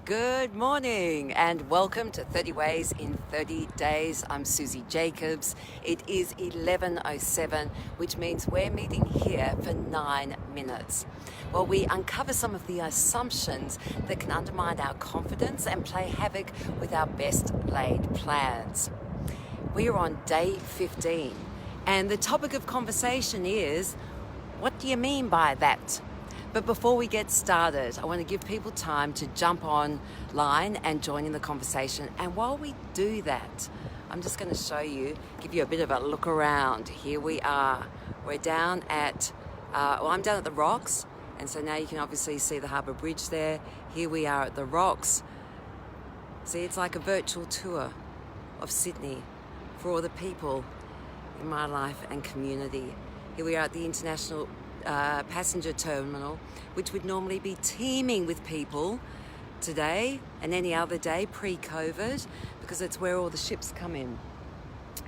Good morning and welcome to 30 Ways in 30 Days. I'm Susie Jacobs. It is 11:07, which means we're meeting here for 9 minutes. Well, we uncover some of the assumptions that can undermine our confidence and play havoc with our best laid plans. We are on day 15 and the topic of conversation is, what do you mean by that? But before we get started, I want to give people time to jump online and join in the conversation. And while we do that, I'm just going to give you a bit of a look around. Here we are. We're down at, I'm down at the Rocks. And so now you can obviously see the Harbour Bridge there. Here we are at the Rocks. See, it's like a virtual tour of Sydney for all the people in my life and community. Here we are at the International passenger terminal, which would normally be teeming with people today and any other day pre-COVID, because it's where all the ships come in.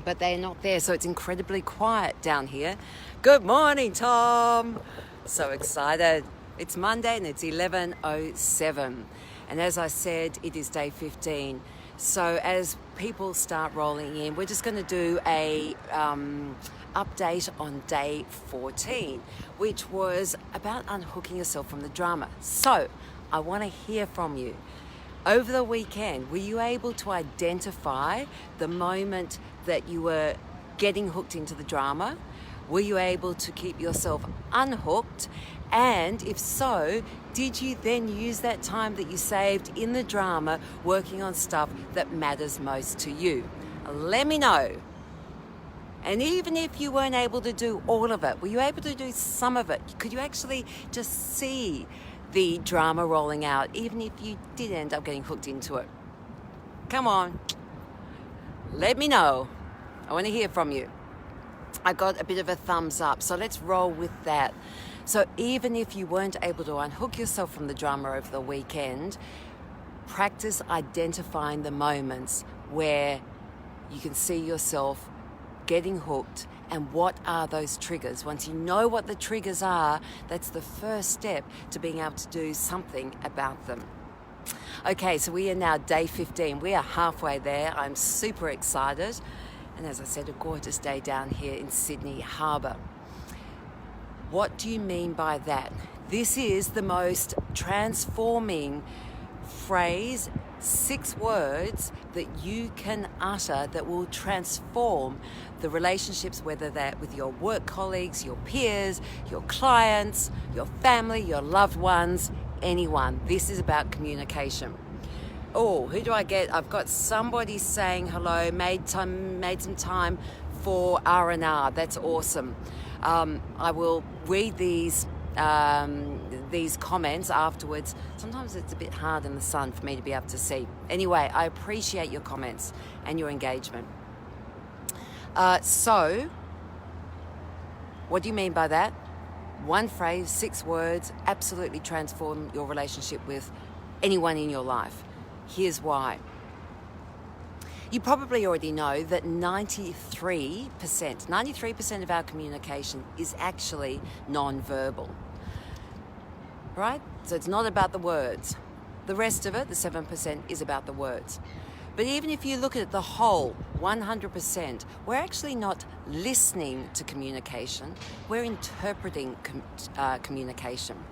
But they're not there, so it's incredibly quiet down here. Good morning, Tom. So excited. It's Monday and it's 11:07. And as I said, it is day 15. So as people start rolling in, we're just going to do a update on day 14, which was about unhooking yourself from the drama. So I want to hear from you. Over the weekend, were you able to identify the moment that you were getting hooked into the drama? Were you able to keep yourself unhooked? And if so, did you then use that time that you saved in the drama working on stuff that matters most to you? Let me know. And even if you weren't able to do all of it, were you able to do some of it? Could you actually just see the drama rolling out, even if you did end up getting hooked into it? Come on, let me know. I want to hear from you. I got a bit of a thumbs up, so let's roll with that. So even if you weren't able to unhook yourself from the drama over the weekend, practice identifying the moments where you can see yourself getting hooked, and what are those triggers. Once you know what the triggers are, that's the first step to being able to do something about them. Okay, so we are now day 15. We are halfway there. I'm super excited. And as I said, a gorgeous day down here in Sydney Harbour. What do you mean by that? This is the most transforming phrase, 6 words that you can utter that will transform the relationships, whether that with your work colleagues, your peers, your clients, your family, your loved ones, anyone. This is about communication. Oh, who do I get? I've got somebody saying hello, made some time for R&R. That's awesome. I will read these comments afterwards. Sometimes it's a bit hard in the sun for me to be able to see. Anyway, I appreciate your comments and your engagement. So, what do you mean by that? 1 phrase, 6 words, absolutely transform your relationship with anyone in your life. Here's why. You probably already know that 93% of our communication is actually non-verbal. Right? So it's not about the words. The rest of it, the 7%, is about the words. But even if you look at the whole, 100%, we're actually not listening to communication, we're interpreting communication.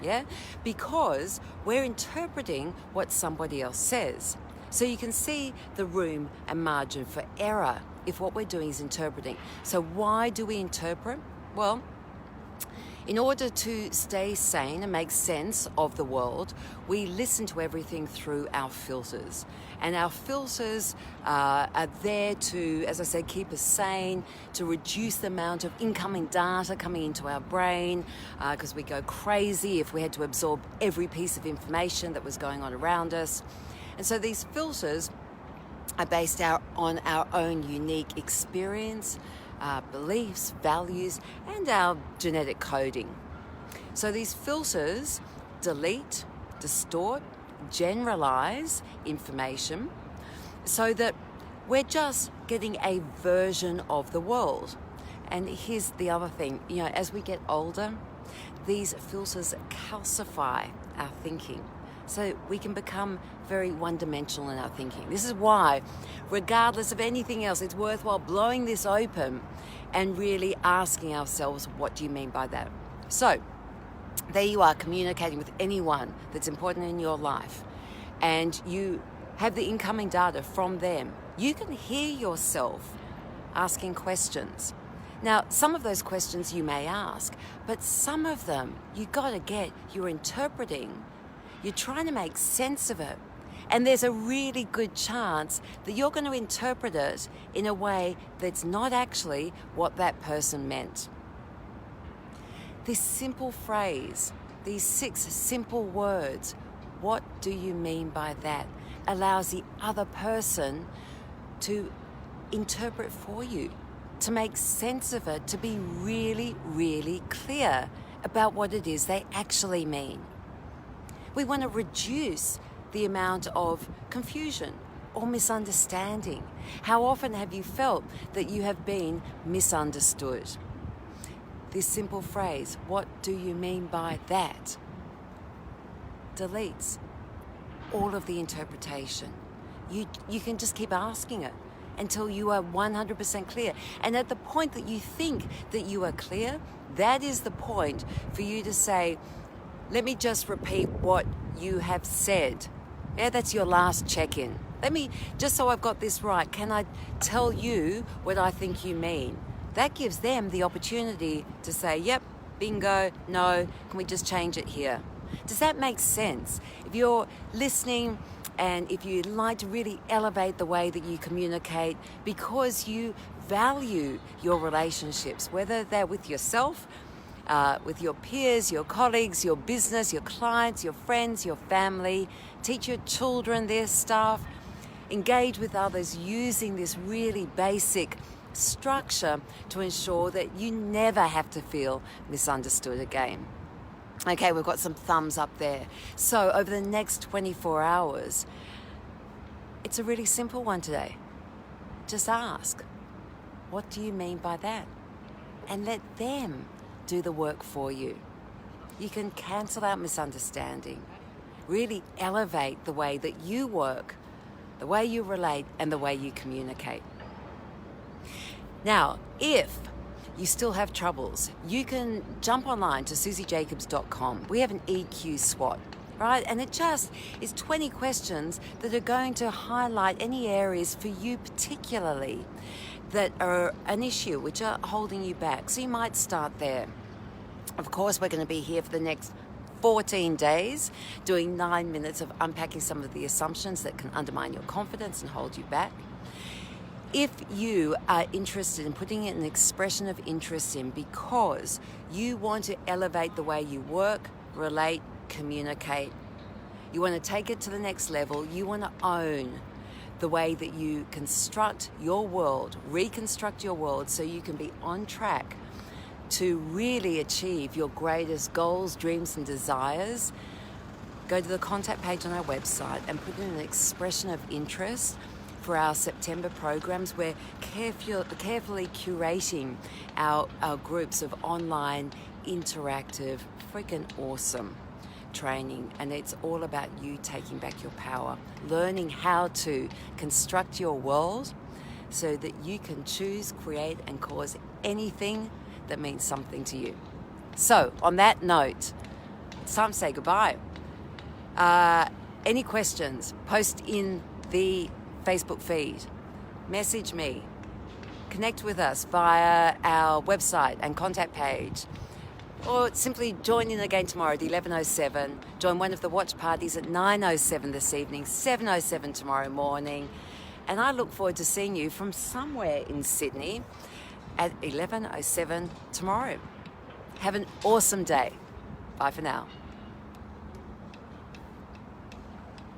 Yeah? Because we're interpreting what somebody else says. So you can see the room and margin for error if what we're doing is interpreting. So why do we interpret? Well, in order to stay sane and make sense of the world, we listen to everything through our filters. And our filters are there to, as I said, keep us sane, to reduce the amount of incoming data coming into our brain, because we go crazy if we had to absorb every piece of information that was going on around us. And so these filters are based on our own unique experience, beliefs, values, and our genetic coding. So these filters delete, distort, generalize information so that we're just getting a version of the world. And here's the other thing, as we get older, these filters calcify our thinking. So we can become very one-dimensional in our thinking. This is why, regardless of anything else, it's worthwhile blowing this open and really asking ourselves, what do you mean by that? So there you are, communicating with anyone that's important in your life, and you have the incoming data from them. You can hear yourself asking questions. Now, some of those questions you may ask, but some of them you got to get, you're interpreting, you're trying to make sense of it. And there's a really good chance that you're going to interpret it in a way that's not actually what that person meant. This simple phrase, these 6 simple words, what do you mean by that, allows the other person to interpret for you, to make sense of it, to be really, really clear about what it is they actually mean. We want to reduce the amount of confusion or misunderstanding. How often have you felt that you have been misunderstood? This simple phrase, what do you mean by that, deletes all of the interpretation. You can just keep asking it until you are 100% clear. And at the point that you think that you are clear, that is the point for you to say, let me just repeat what you have said. Yeah, that's your last check-in. Let me, just so I've got this right, can I tell you what I think you mean? That gives them the opportunity to say, yep, bingo, no, can we just change it here? Does that make sense? If you're listening and if you'd like to really elevate the way that you communicate because you value your relationships, whether they're with yourself, with your peers, your colleagues, your business, your clients, your friends, your family, teach your children their stuff, engage with others using this really basic structure to ensure that you never have to feel misunderstood again. Okay, we've got some thumbs up there. So over the next 24 hours, it's a really simple one today. Just ask, what do you mean by that? And let them do the work for you. You can cancel out misunderstanding, really elevate the way that you work, the way you relate, and the way you communicate. Now, if you still have troubles, you can jump online to susiejacobs.com. We have an EQ SWOT, right? And it just is 20 questions that are going to highlight any areas for you particularly that are an issue, which are holding you back. So you might start there. Of course, we're going to be here for the next 14 days doing 9 minutes of unpacking some of the assumptions that can undermine your confidence and hold you back. If you are interested in putting an expression of interest in because you want to elevate the way you work, relate, communicate, you want to take it to the next level, you want to own the way that you construct your world, reconstruct your world so you can be on track to really achieve your greatest goals, dreams, and desires, go to the contact page on our website and put in an expression of interest for our September programs. We're carefully curating our groups of online, interactive, freaking awesome training. And it's all about you taking back your power, learning how to construct your world so that you can choose, create, and cause anything that means something to you. So, on that note, it's time to say goodbye. Any questions, post in the Facebook feed, message me, connect with us via our website and contact page, or simply join in again tomorrow at 11:07. Join one of the watch parties at 9:07 this evening, 7:07 tomorrow morning, and I look forward to seeing you from somewhere in Sydney at 11:07 tomorrow. Have an awesome day. Bye for now.